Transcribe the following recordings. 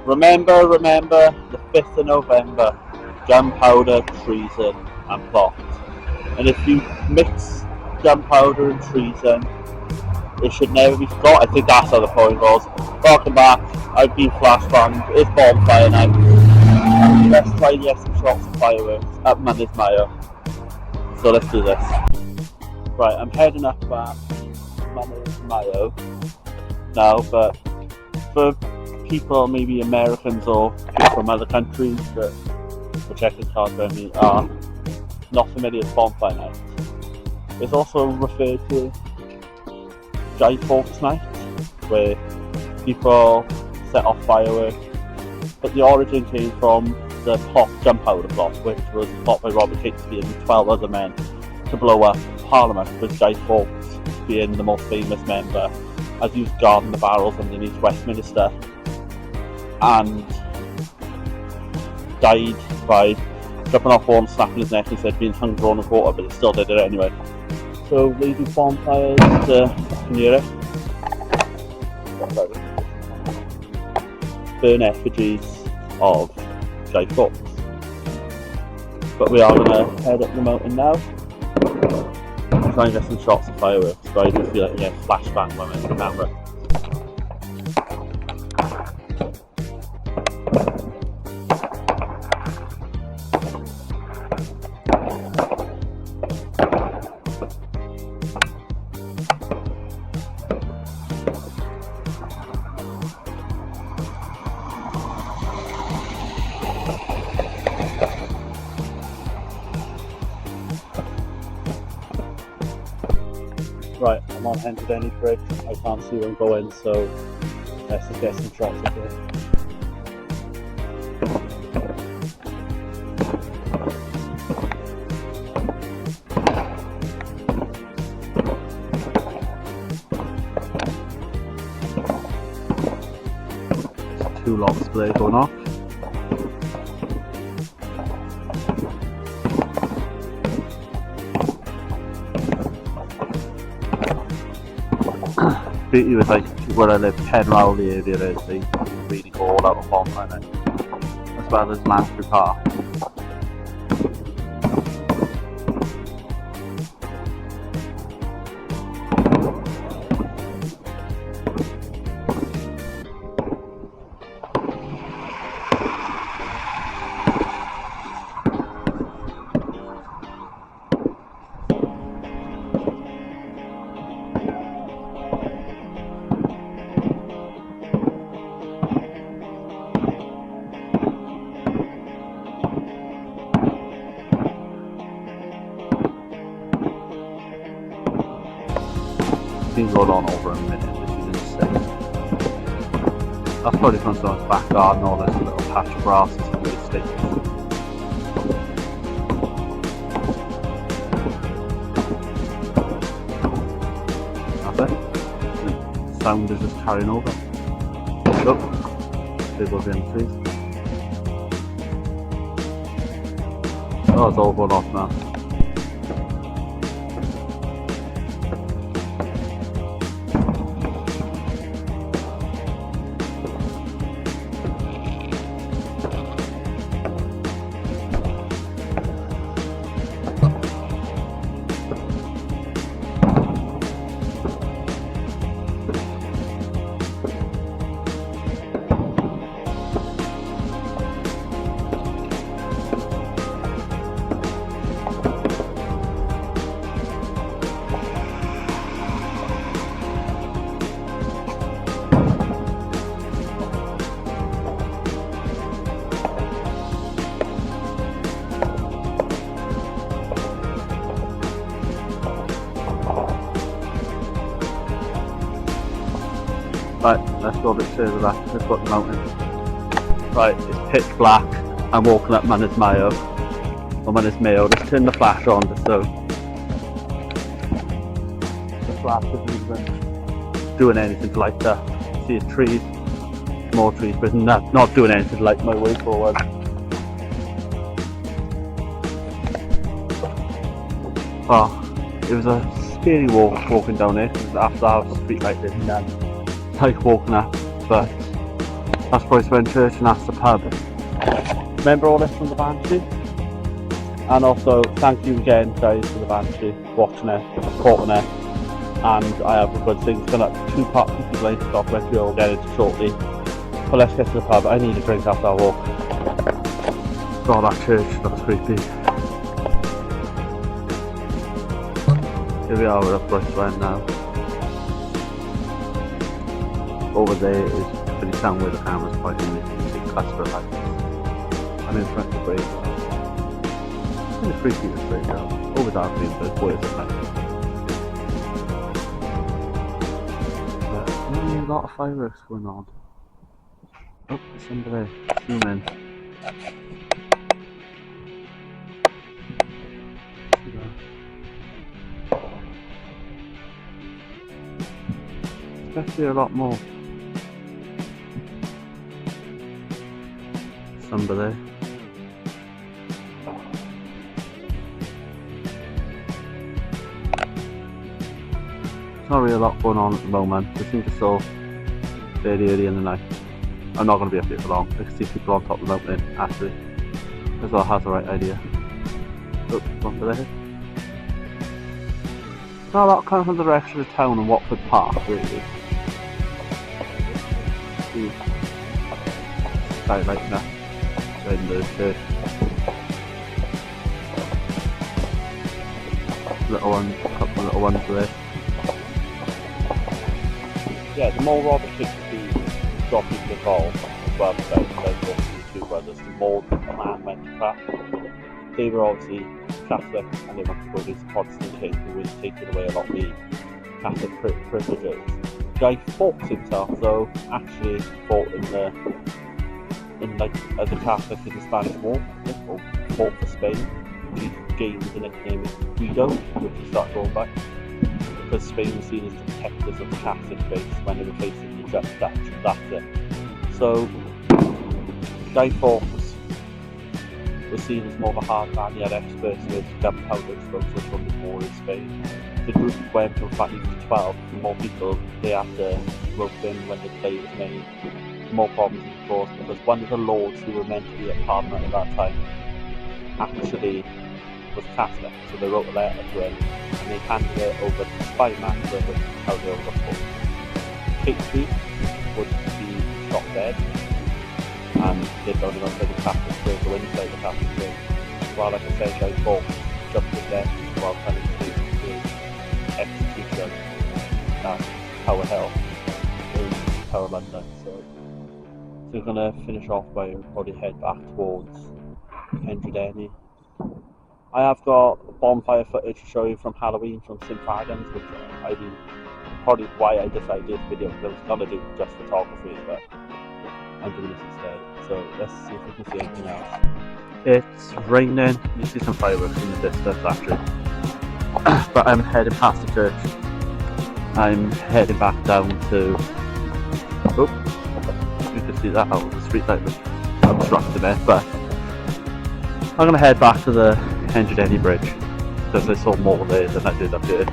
Remember the 5th of November, gunpowder, treason and plot. And if you mix gunpowder and treason, it should never be forgot. I think that's how the poem goes. Welcome back, I've been flashbanged, it's bonfire night. Let's try and get some shots of fireworks at Manus Mayo. So let's do this. Right, I'm heading up at Manus Mayo now, but for people, maybe Americans or people from other countries that the checkers card around me are not familiar with bonfire night. It's also referred to Guy Fawkes Night, where people set off fireworks, but the origin came from the gunpowder plot, which was plot by Robert Shakespeare and 12 other men to blow up Parliament, with Guy Fawkes being the most famous member, as he was guarding the barrels underneath Westminster and died by jumping off one, snapping his neck instead of being hung, drawn and quarter, but he still did it anyway. So we do bonfires to near it. Burn effigies of Guy Fawkes. But we are going to head up the mountain now and try and get some shots of fireworks, but I do feel like getting flashbang when I'm in the camera. Right, I'm on Henderdenny Bridge. I can't see where I'm going, so let's just get some shots of it. Two long display going off. Beauty with like where I live, Penrowley area is, they really go all out of bonfire night, as well as Lansbury Park. Been going on over a minute, which is insane. That's probably from someone's back garden, or there's a little patch of grass or something really sticky. That's it. The sound is just carrying over. Look, people in the trees. Oh, it's all going off now. Right, let's go a bit further back, let's go up the mountain. Right, it's pitch black, I'm walking up Manus Mayo, or Manus Mayo, just turn the flash on just so the flash isn't even doing anything to light up. See trees, more trees, but not doing anything to light my way forward. Oh, it was a scary walk walking down it, after the house street like this and then like walking up, but Last boys went to church and asked the pub. Remember all this from the Banshee? And also, thank you again guys for the Banshee, watching it, supporting it. And I have a good thing coming up, 2-part pieces later stuff which we'll get into shortly. But let's get to the pub. I need a drink after our walk. God, that church looks creepy. Here we are, we're up Bryce now. Over there is pretty town where the camera's pointing. You can see cluster of lights. I'm in front of the graveyard. It's kind of creepy, this graveyard. Over dark green, but boy, it's a night. A lot of fireworks going on. Oh, there's somebody. Zoom in. Especially a lot more. Somebody. Not really a lot going on at the moment. I think it's all very early in the night. I'm not going to be up here for long. I can see people on top of the mountain actually. As well has the right idea. Oh, one for there. Not a lot coming from the direction of town and Watford Park really. Skylight now. Right in the church. Little ones, a couple of little ones there. Yeah, the more Robert should be got people involved as well as the two brothers, the more the man went to crack. They were obviously Catholic and they wanted to go to the Protestant faith who was taking away a lot of the Catholic privileges. Guy fought himself though, actually fought as a Catholic in the Spanish War, or fought for Spain. He gained the nickname Guido, which he started going by. Because Spain was seen as the protectors of the Catholic faith when they were facing the Dutch. That's it. So, Guy Fawkes was seen as more of a hard man. He had experts with gunpowder explosives from the war in Spain. The group went from fact even to 12. The more people they had to rope in when the play was made, the more problems it caused. Because one of the lords who were meant to be at Parliament at that time actually was Catholic, so they wrote a letter to him and they handed it over to the spy master, which is how they all got caught. Kate would be shot dead, and they'd only gone to the Catholic Church, go inside the Catholic Church. While, like I said, Guy Fawkes jumped in there while trying to do his execution at Tower Hill in Tower London. So we're going to finish off by probably head back towards Pendradenny. I have got bonfire footage to show you from Halloween from St. Fagans, which I mean, probably why I decided this video, because I was going to do just photography, but I'm doing this instead. So let's see if we can see anything else. It's raining, you see some fireworks in the distance actually. But I'm heading past the church. I'm heading back down to... Oh, you can see that out of the street light was obstructing it, but I'm going to head back to the Pendradenny Bridge because I saw more there than I did up here.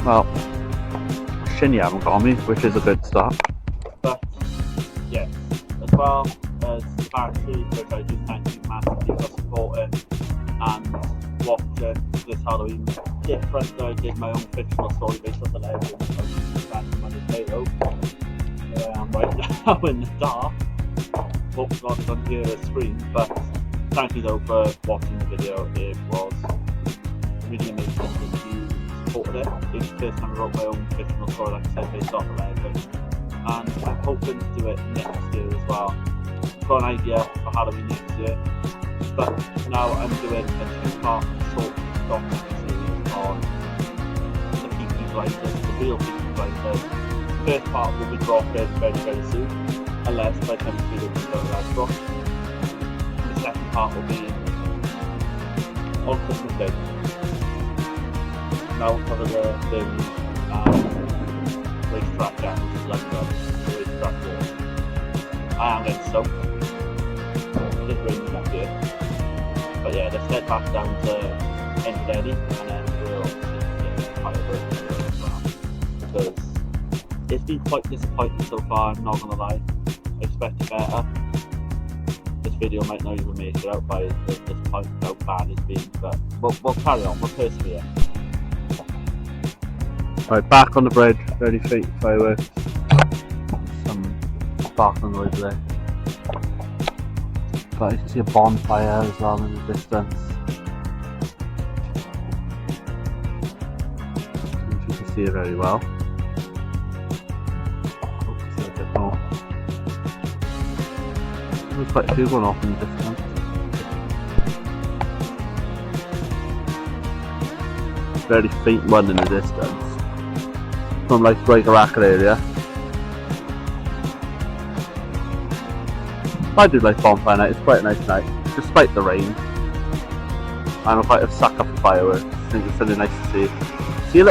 Well, Shinny haven't got me, which is a good start. But yes, as well as the Banshee, which I do thank you massively for supporting and watching this Halloween different than I did my own fictional story based on the legend of Random Money Potato. Here I am right now in the dark. Hope it's not on here a screen, but thank you though for watching the video. It was really amazing that you supported it. It was the first time I wrote my own fictional story, like I said, based off the legend. And I'm hoping to do it next year as well. I've got an idea for Halloween next year, but now I'm doing a 2-part short documentary series on the Peaky Blinders, the real Peaky Blinders. The first part will be dropping very, very soon, unless by the time the video is going to drop. The second part will be on Christmas Day. Now we'll cover the racetrack down, which is like the racetrack wall. I am getting soaked. It is raining up here. But yeah, let's head back down to Pendradenny and then we'll get fireworks as well. Because it's been quite disappointing so far, I'm not gonna lie. I expected better. This video might not even make it out by this point how bad it's been, but we'll carry on, we'll persevere. Right, back on the bridge, ready for fireworks. Some sparkling noise there. But you can see a bonfire as well in the distance. You can see it very well. Hope you see a bit more. There's quite a few going off in the distance. Very faint one in the distance. From like Racket area. I do like Bonfire night, it's quite a nice night, despite the rain. I'm quite a sucker for fireworks. I think it's something nice to see. You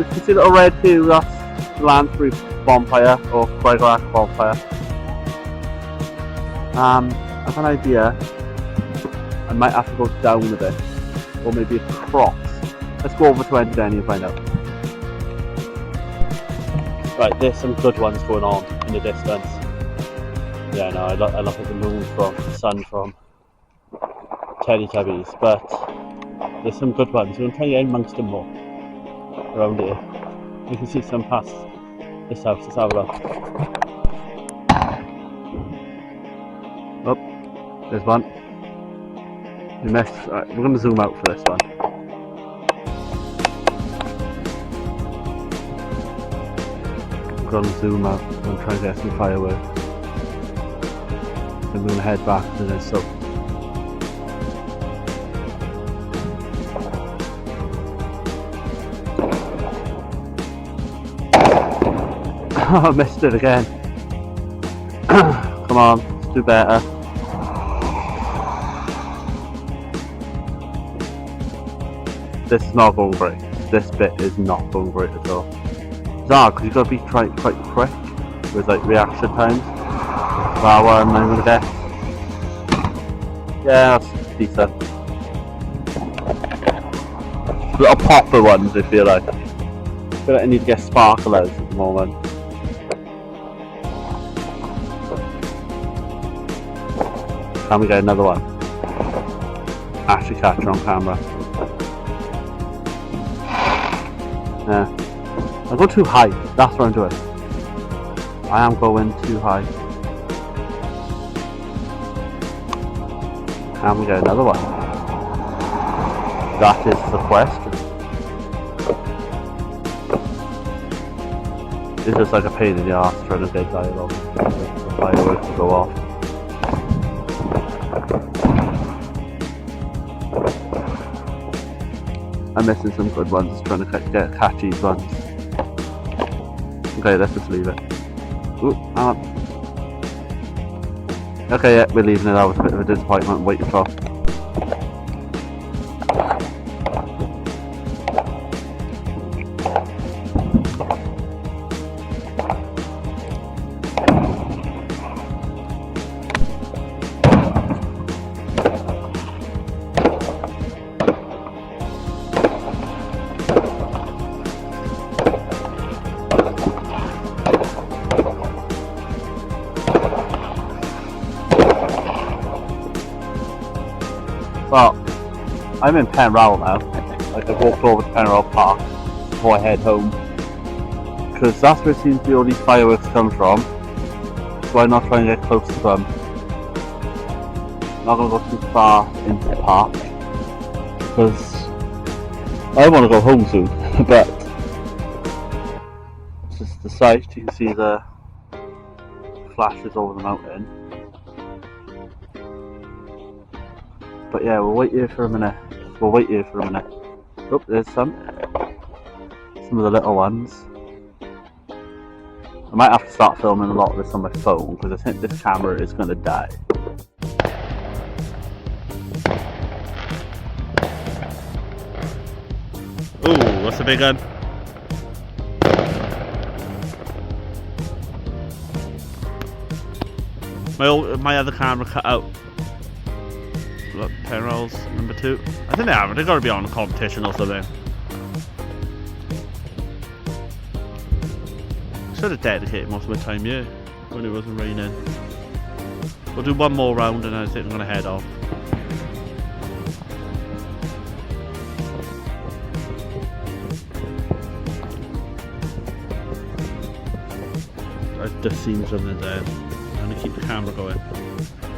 can see a little red hue, that's Lansbury Bonfire or Racket Bonfire. I have an idea. I might have to go down a bit, or maybe across. Let's go over to Enderdenny and find out. Right, there's some good ones going on in the distance. Yeah, no, I look at the moon from, the sun from Teletubbies, but there's some good ones. We're going to try and get amongst them more around here. You can see some past this house, let's have a look. Oh, there's one. We missed. Right, we're going to zoom out for this one. We're going to zoom out and try and get some fireworks. Then we're going to head back to this. So I missed it again. Come on, let's do better. This is not going great. This bit is not going great at all. It's hard because you've got to be quite quick with like reaction times. That one I'm gonna guess. Yeah, that's decent. Little popper ones, I feel like. I need to get sparklers at the moment. Can we get another one? Actually catch her on camera. Yeah. I go too high, that's what I'm doing. I am going too high. Can we get another one? That is the question. It's just like a pain in the arse trying to get dialogue. The fireworks to go off. I'm missing some good ones, trying to get catchy ones. Okay, let's just leave it. Ooh, hang on. Okay, yeah, we're leaving it. That was a bit of a disappointment waiting for. Well, I'm in Penrowell now. Like I've walked over to Penrowell Park before I head home. Because that's where it seems to be all these fireworks come from. So I'm not trying to get close to them. I'm not going to go too far into the park. Because I want to go home soon. But it's just the sight, you can see the flashes over the mountain. But yeah, we'll wait here for a minute. Oh, there's some of the little ones. I might have to start filming a lot of this on my phone because I think this camera is going to die. Ooh, what's the big one? My other camera cut out. Look, Penrowell's number 2. I think they've got to be on a competition or something. should have dedicated most of my time here when it wasn't raining. We'll do one more round and I think I'm going to head off. I've just seen something there. I'm going to keep the camera going.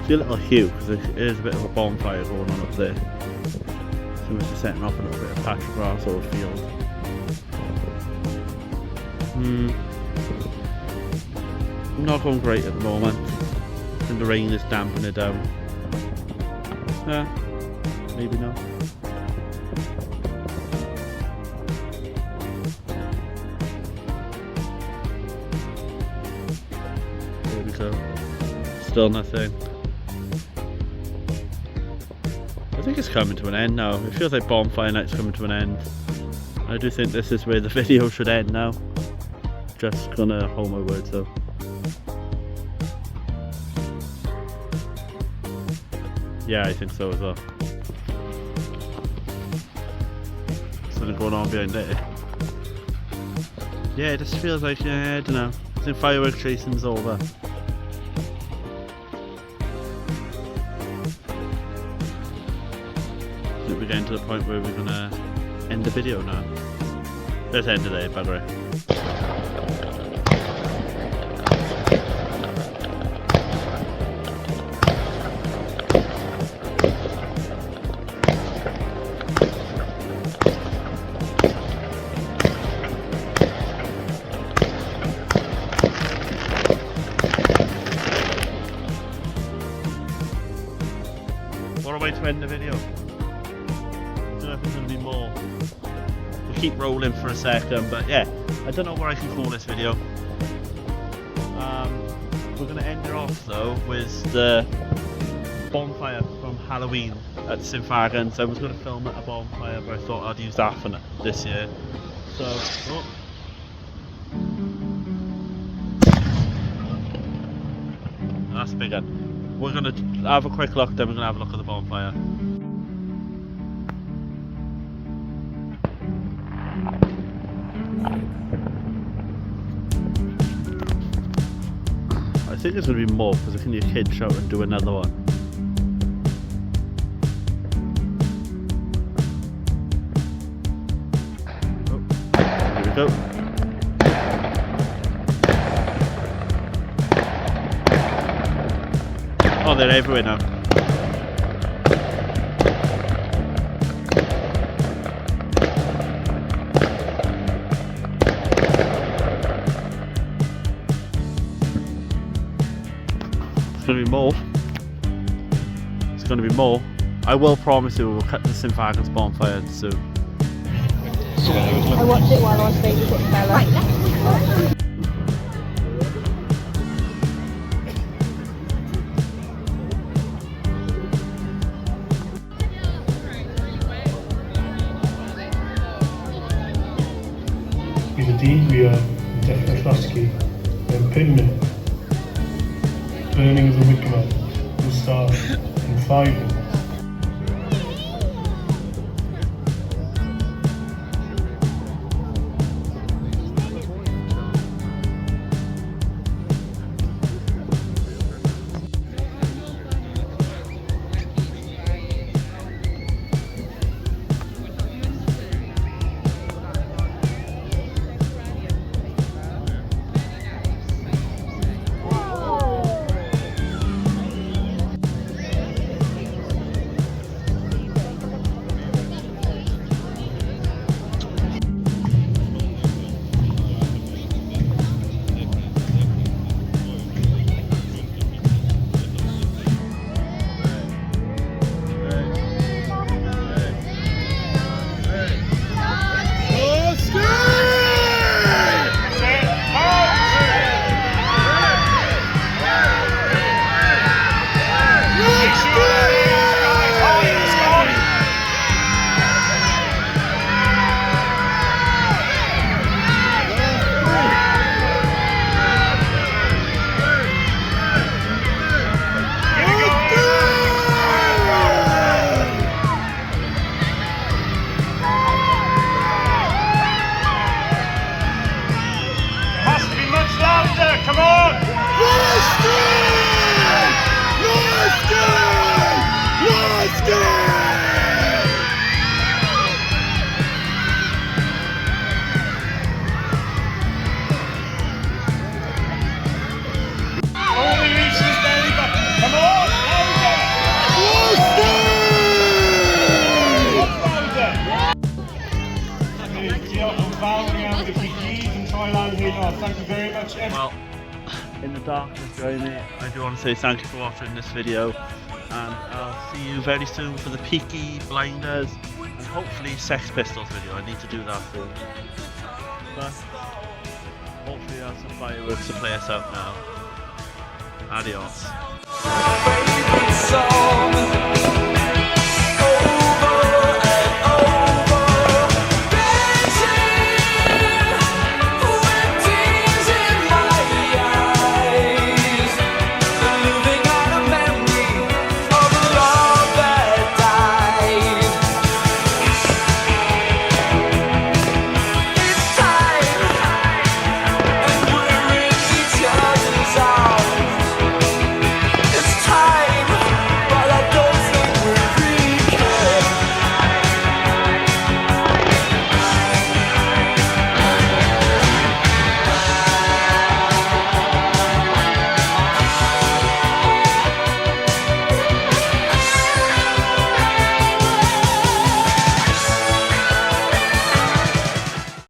See a little hue because there is a bit of a bonfire going on up there. So we're just setting off a little bit of patch of grass or field. Not going great at the moment. And the rain is damping it down. Maybe not. There we go. Still nothing. I think it's coming to an end now. It feels like Bonfire Night's coming to an end. I do think this is where the video should end now. Just gonna hold my words though. Yeah, I think so as well. Something going on behind there. Yeah, it just feels like, I don't know. I think firework chasing's over. I think we're getting to the point where we're gonna end the video now. Let's end it there, by the way. What a way to end the video. I don't know if there's going to be more. We'll keep rolling for a second, but yeah, I don't know what I can call this video. We're going to end it off though with the bonfire from Halloween at St Fagans. I was going to film at a bonfire, but I thought I'd use that for this year. So, that's a big one. We're going to have a quick look, then we're going to have a look at the bonfire. I think there's going to be more because I can hear kids shout and do another one. Oh, here we go. Oh, they're everywhere now. It's going to be more. It's going to be more. I will promise you we'll cut the St Fagans bonfire soon. I watched it while I was staying with Bella. Right, Bydd y dyn gwir yn dechrau llosgi mewn 5 minutes. Burning of the Wickman will start in 5 minutes. Well, in the darkness behind me, I do want to say thank you for watching this video, and I'll see you very soon for the Peaky Blinders and hopefully Sex Pistols video. I need to do that soon. But hopefully I have some fireworks to play us out now. Adios.